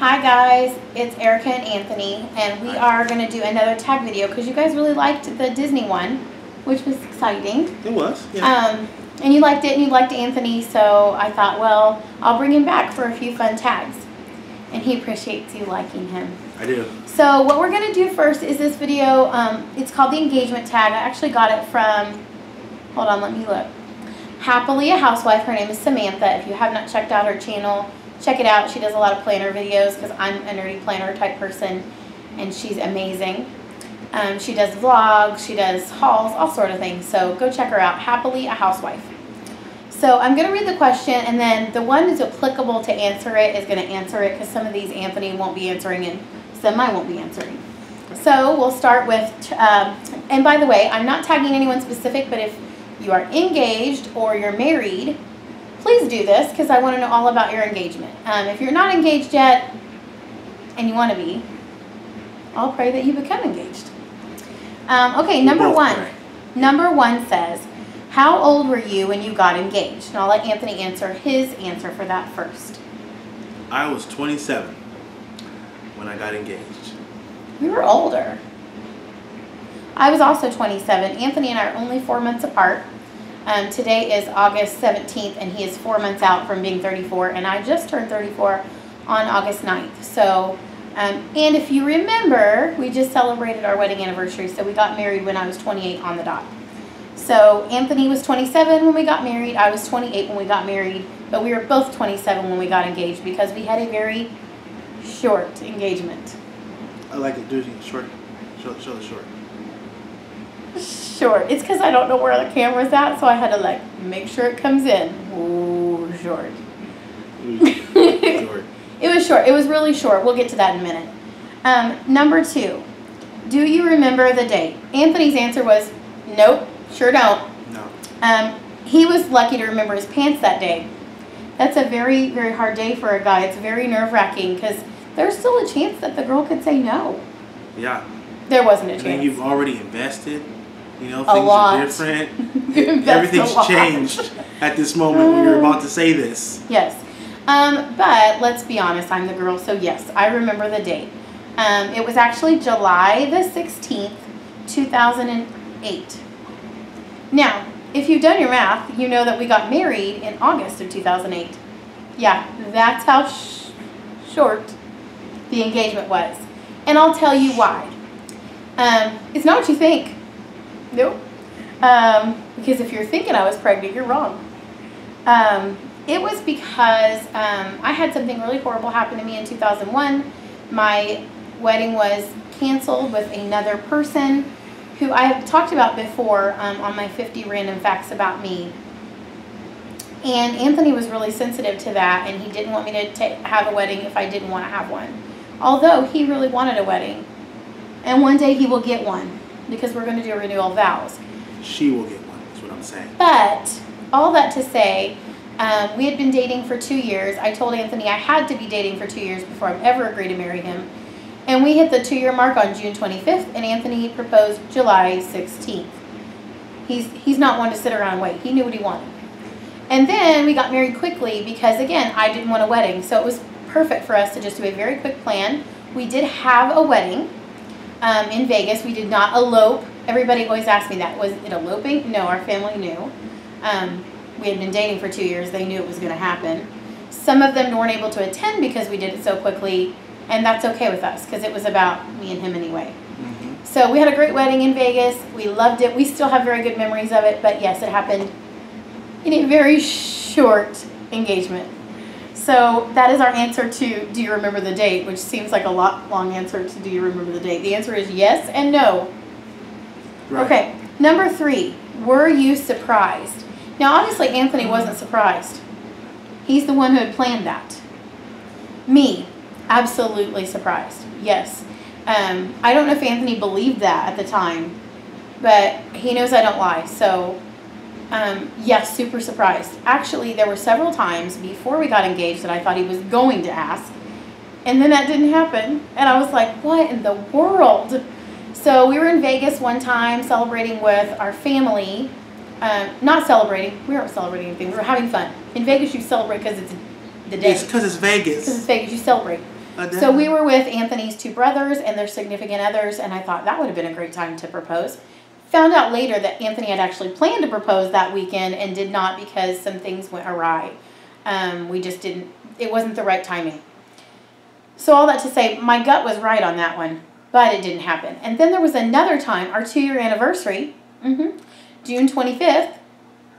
Hi guys, it's Erica and Anthony, and we are going to do another tag video because you guys really liked the Disney one, which was exciting. It was, yeah. And you liked it, and you liked Anthony, so I thought, well, I'll bring him back for a few fun tags. And he appreciates you liking him. I do. So what we're going to do first is this video. It's called the engagement tag. I actually got it from, hold on, let me look. Happily a Housewife. Her name is Samantha. If you have not checked out her channel, check it out. She does a lot of planner videos because I'm a nerdy planner type person, and she's amazing. She does vlogs, she does hauls, all sort of things. So go check her out. Happily a Housewife. So I'm going to read the question, and then the one who's applicable to answer it is going to answer it because some of these Anthony won't be answering and some I won't be answering. So we'll start with, and by the way, I'm not tagging anyone specific, but if you are engaged or you're married, please do this because I want to know all about your engagement. If you're not engaged yet and you want to be, I'll pray that you become engaged. Okay, number one. Number one says, how old were you when you got engaged? And I'll let Anthony answer his answer for that first. I was 27 when I got engaged. You were older. I was also 27. Anthony and I are only 4 months apart. Today is August 17th, and he is 4 months out from being 34, and I just turned 34 on August 9th. So, and if you remember, we just celebrated our wedding anniversary, so we got married when I was 28 on the dot. So Anthony was 27 when we got married, I was 28 when we got married, but we were both 27 when we got engaged because we had a very short engagement. I like it, dude. Short. Show the short. Short. It's because I don't know where the camera's at, so I had to like make sure it comes in. Ooh, short. Short. It was short. It was really short. We'll get to that in a minute. Number two. Do you remember the date? Anthony's answer was nope. Sure don't. No. He was lucky to remember his pants that day. That's a very, very hard day for a guy. It's very nerve-wracking because there's still a chance that the girl could say no. Yeah. There wasn't a chance. And then you've already invested. You know, a things lot. are different. Everything's changed at this moment when you're about to say this. Yes. But let's be honest, I'm the girl, so yes, I remember the date. It was actually July the 16th, 2008. Now, if you've done your math, you know that we got married in August of 2008. Yeah, that's how short the engagement was. And I'll tell you why. It's not what you think. Nope. Because if you're thinking I was pregnant, you're wrong. It was because I had something really horrible happen to me in 2001. My wedding was canceled with another person who I have talked about before on my 50 random facts about me. And Anthony was really sensitive to that, and he didn't want me to have a wedding if I didn't want to have one. Although he really wanted a wedding. And one day he will get one because we're going to do a renewal of vows. She will get one, is what I'm saying. But all that to say, we had been dating for 2 years. I told Anthony I had to be dating for 2 years before I would ever agree to marry him. And we hit the 2-year mark on June 25th, and Anthony proposed July 16th. He's not one to sit around and wait. He knew what he wanted. And then we got married quickly because, again, I didn't want a wedding. So it was perfect for us to just do a very quick plan. We did have a wedding in Vegas. We did not elope. Everybody always asks me that. Was it eloping? No, our family knew. We had been dating for 2 years. They knew it was going to happen. Some of them weren't able to attend because we did it so quickly. And that's okay with us because it was about me and him anyway. Mm-hmm. So we had a great wedding in Vegas. We loved it. We still have very good memories of it. But yes, it happened in a very short engagement. So that is our answer to do you remember the date, which seems like a long answer to do you remember the date. The answer is yes and no. Right. Okay, number three, were you surprised? Now obviously Anthony wasn't surprised. He's the one who had planned that. Me. Absolutely surprised. Yes. I don't know if Anthony believed that at the time, but he knows I don't lie. So, yes, super surprised. Actually, there were several times before we got engaged that I thought he was going to ask, and then that didn't happen. And I was like, what in the world? So we were in Vegas one time celebrating with our family. Not celebrating. We weren't celebrating anything. We were having fun. In Vegas, you celebrate because it's the day. It's because it's Vegas. Because it's Vegas, you celebrate. So we were with Anthony's two brothers and their significant others, and I thought that would have been a great time to propose. Found out later that Anthony had actually planned to propose that weekend and did not because some things went awry. We just didn't, it wasn't the right timing. So all that to say, my gut was right on that one, but it didn't happen. And then there was another time, our 2-year anniversary, June 25th,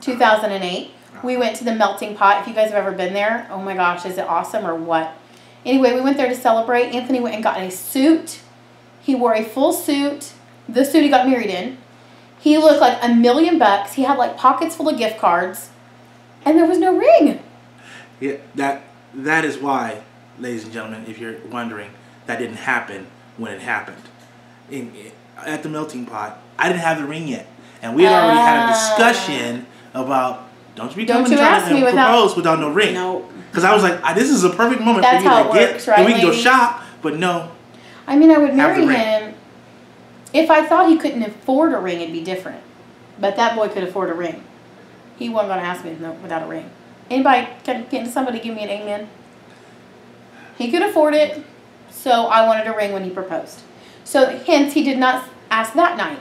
2008. We went to the Melting Pot. If you guys have ever been there, oh my gosh, is it awesome or what? Anyway, we went there to celebrate. Anthony went and got a suit. He wore a full suit, the suit he got married in. He looked like $1 million. He had like pockets full of gift cards, and there was no ring. Yeah, that is why, ladies and gentlemen, if you're wondering, that didn't happen when it happened. At the Melting Pot, I didn't have the ring yet, and we had already had a discussion about don't you ask me propose without no ring. No. Because I was like, this is a perfect moment That's for you how to it get, works, right, and we can go ladies? shop. But no. I mean, I would marry him. If I thought he couldn't afford a ring, it'd be different. But that boy could afford a ring. He wasn't going to ask me without a ring. Anybody, can somebody give me an amen? He could afford it, so I wanted a ring when he proposed. So hence, he did not ask that night.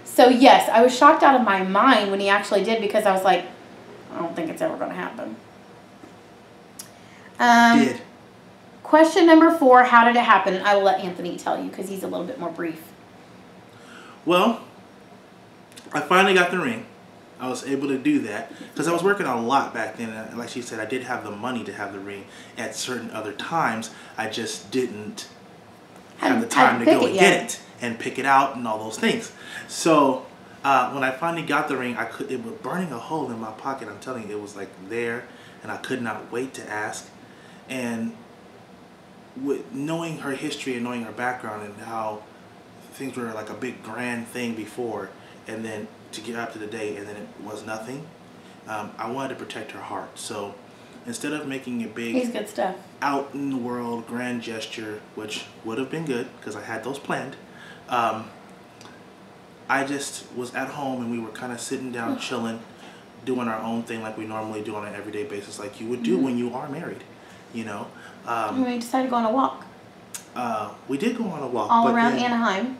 So yes, I was shocked out of my mind when he actually did because I was like, I don't think it's ever going to happen. Did. Question number 4, how did it happen? I will let Anthony tell you because he's a little bit more brief. Well, I finally got the ring. I was able to do that because I was working a lot back then. And like she said, I did have the money to have the ring at certain other times. I just didn't have the time to go and get it and pick it out and all those things. So when I finally got the ring, it was burning a hole in my pocket. I'm telling you, it was like there, and I could not wait to ask. And with knowing her history and knowing her background and how things were like a big grand thing before, and then to get up to the day and then it was nothing, I wanted to protect her heart. So instead of making a big good stuff, out in the world grand gesture, which would have been good because I had those planned, I just was at home and we were kind of sitting down chilling, doing our own thing like we normally do on an everyday basis, like you would do when you are married, you know. We decided to go on a walk. We did go on a walk. All around Anaheim.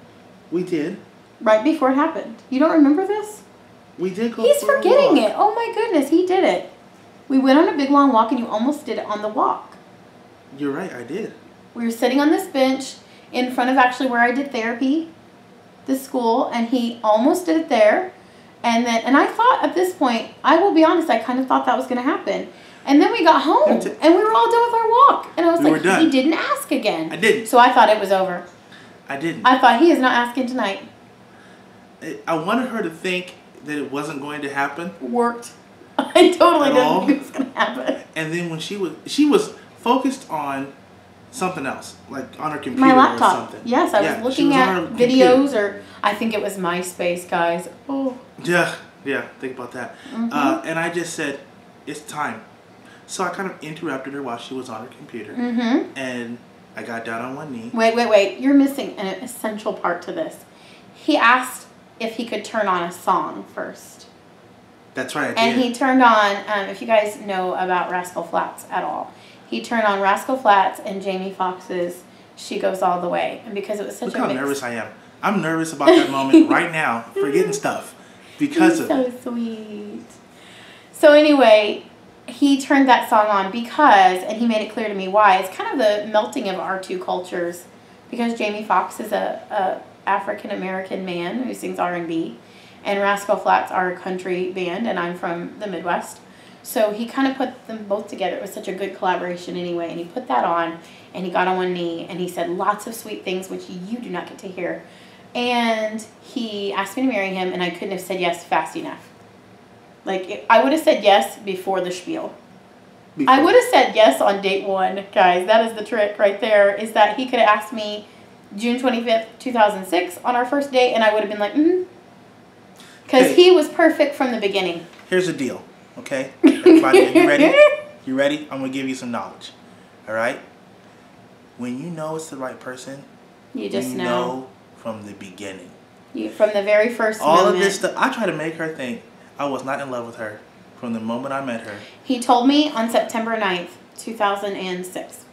We did. Right before it happened. You don't remember this? We did go. He's forgetting it. Oh my goodness, he did it. We went on a big long walk and you almost did it on the walk. You're right, I did. We were sitting on this bench in front of actually where I did therapy, the school, and he almost did it there. And I thought at this point, I will be honest, I kind of thought that was going to happen. And then we got home and we were all done with our walk. And I was like, he didn't ask again. I didn't. So I thought it was over. I didn't. I thought he is not asking tonight. I wanted her to think that it wasn't going to happen. Worked. I totally didn't think it was going to happen. And then when she was focused on something else, like on her computer my laptop. or something. Yes, I was looking at videos, or I think it was MySpace, guys. Oh. Yeah, think about that. And I just said, it's time. So I kind of interrupted her while she was on her computer. And I got down on one knee. Wait. You're missing an essential part to this. He asked if he could turn on a song first. That's right, I did. And he turned on, if you guys know about Rascal Flatts at all, he turned on Rascal Flatts and Jamie Foxx's She Goes All the Way. And because it was such Look a mix. how nervous I am. I'm nervous about that moment right now, forgetting stuff because of it. So sweet. So anyway, he turned that song on because, and he made it clear to me why, it's kind of the melting of our two cultures, because Jamie Foxx is a African-American man who sings R&B, and Rascal Flatts are a country band, and I'm from the Midwest. So he kind of put them both together. It was such a good collaboration anyway, and he put that on, and he got on one knee, and he said lots of sweet things, which you do not get to hear. And he asked me to marry him, and I couldn't have said yes fast enough. Like, I would have said yes before the spiel. I would have said yes on date 1, guys. That is the trick right there, is that he could have asked me June 25th, 2006 on our first date, and I would have been like, Because he was perfect from the beginning. Here's the deal, okay? Everybody, you ready? You ready? I'm going to give you some knowledge, all right? When you know it's the right person, you just know from the beginning. From the very first All moment. of this stuff, I try to make her think I was not in love with her from the moment I met her. He told me on September 9th, 2006.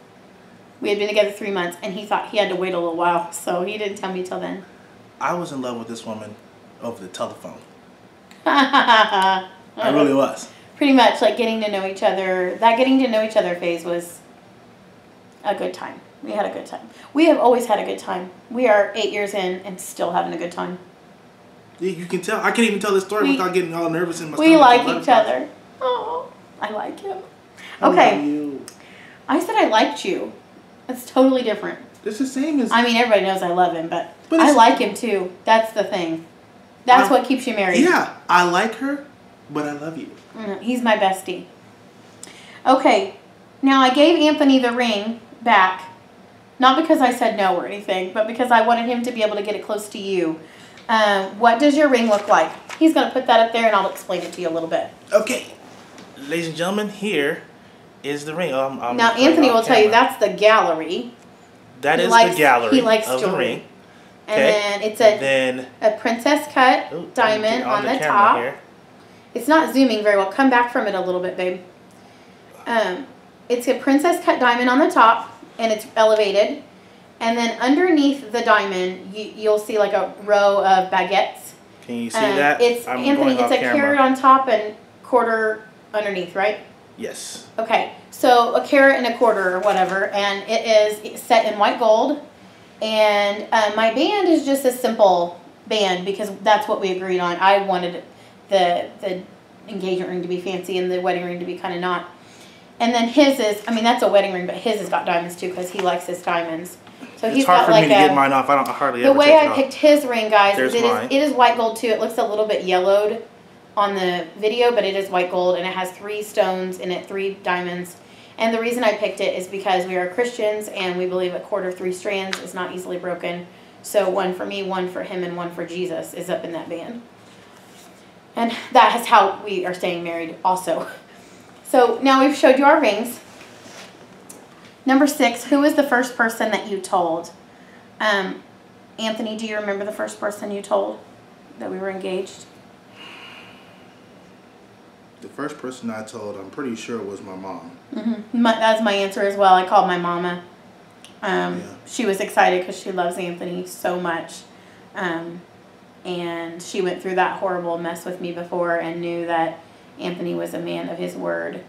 We had been together 3 months, and he thought he had to wait a little while, so he didn't tell me till then. I was in love with this woman over the telephone. I really was. Pretty much, like getting to know each other. That getting to know each other phase was a good time. We had a good time. We have always had a good time. We are 8 years in and still having a good time. Yeah, you can tell. I can't even tell this story without getting all nervous in my stomach. We like each other. Oh, I like him. Okay. I said I liked you. That's totally different. It's the same as... I mean, everybody knows I love him, but I like him too. That's the thing. That's what keeps you married. Yeah, I like her, but I love you. He's my bestie. Okay, now I gave Anthony the ring back, not because I said no or anything, but because I wanted him to be able to get it close to you. What does your ring look like? He's going to put that up there and I'll explain it to you a little bit. Okay, ladies and gentlemen, here is the ring. Now Anthony will tell you that's the gallery. That is the gallery of the ring. And then it's a princess cut diamond on the top. Here. It's not zooming very well. Come back from it a little bit, babe. It's a princess cut diamond on the top, and it's elevated. And then underneath the diamond, you'll see like a row of baguettes. Can you see that? It's Anthony. It's a carat on top and quarter underneath, right? Yes. Okay, so a carat and a quarter or whatever, and it is set in white gold. And my band is just a simple band because that's what we agreed on. I wanted the engagement ring to be fancy and the wedding ring to be kind of not. And then his is, I mean, that's a wedding ring, but his has got diamonds too because he likes his diamonds. So it's hard for me to get mine off. I don't hardly ever take it off. The way I picked his ring, guys, is it is white gold too. It looks a little bit yellowed on the video, but it is white gold and it has 3 stones in it, 3 diamonds. And the reason I picked it is because we are Christians and we believe a cord of 3 strands is not easily broken. So one for me, one for him, and one for Jesus is up in that band. And that is how we are staying married also. So now we've showed you our rings. Number 6, who was the first person that you told? Anthony, do you remember the first person you told that we were engaged? The first person I told, I'm pretty sure was my mom. That's my answer as well. I called my mama. She was excited because she loves Anthony so much. And she went through that horrible mess with me before and knew that Anthony was a man of his word.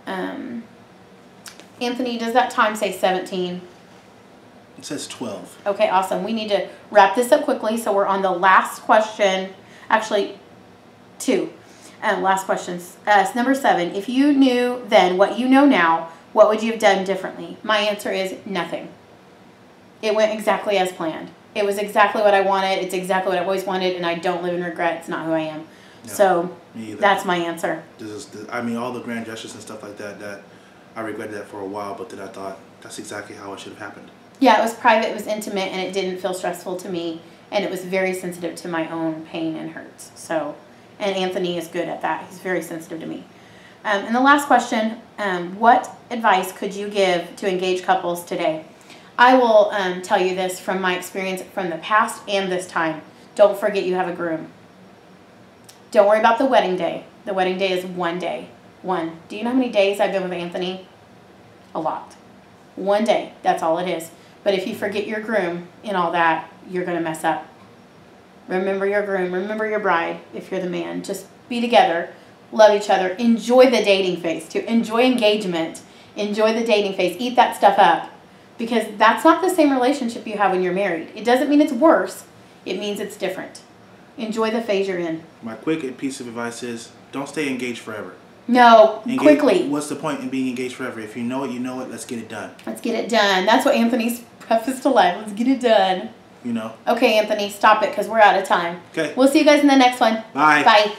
Anthony, does that time say 17? It says 12. Okay, awesome. We need to wrap this up quickly, so we're on the last question. Actually, 2. Last questions. Number 7. If you knew then what you know now, what would you have done differently? My answer is nothing. It went exactly as planned. It was exactly what I wanted. It's exactly what I always wanted, and I don't live in regret. It's not who I am. No, so that's my answer. I mean, all the grand gestures and stuff like that I regretted that for a while, but then I thought that's exactly how it should have happened. Yeah, it was private, it was intimate, and it didn't feel stressful to me, and it was very sensitive to my own pain and hurts. So, and Anthony is good at that. He's very sensitive to me. And the last question, what advice could you give to engaged couples today? I will tell you this from my experience from the past and this time. Don't forget you have a groom. Don't worry about the wedding day. The wedding day is 1 day. 1. Do you know how many days I've been with Anthony? A lot. 1 day. That's all it is. But if you forget your groom and all that, you're going to mess up. Remember your groom. Remember your bride if you're the man. Just be together. Love each other. Enjoy the dating phase too. Enjoy engagement. Enjoy the dating phase. Eat that stuff up. Because that's not the same relationship you have when you're married. It doesn't mean it's worse. It means it's different. Enjoy the phase you're in. My quick piece of advice is don't stay engaged forever. No, quickly. What's the point in being engaged forever? If you know it, you know it. Let's get it done. Let's get it done. That's what Anthony's preface to life. Let's get it done. You know. Okay, Anthony, stop it because we're out of time. Okay. We'll see you guys in the next one. Bye. Bye.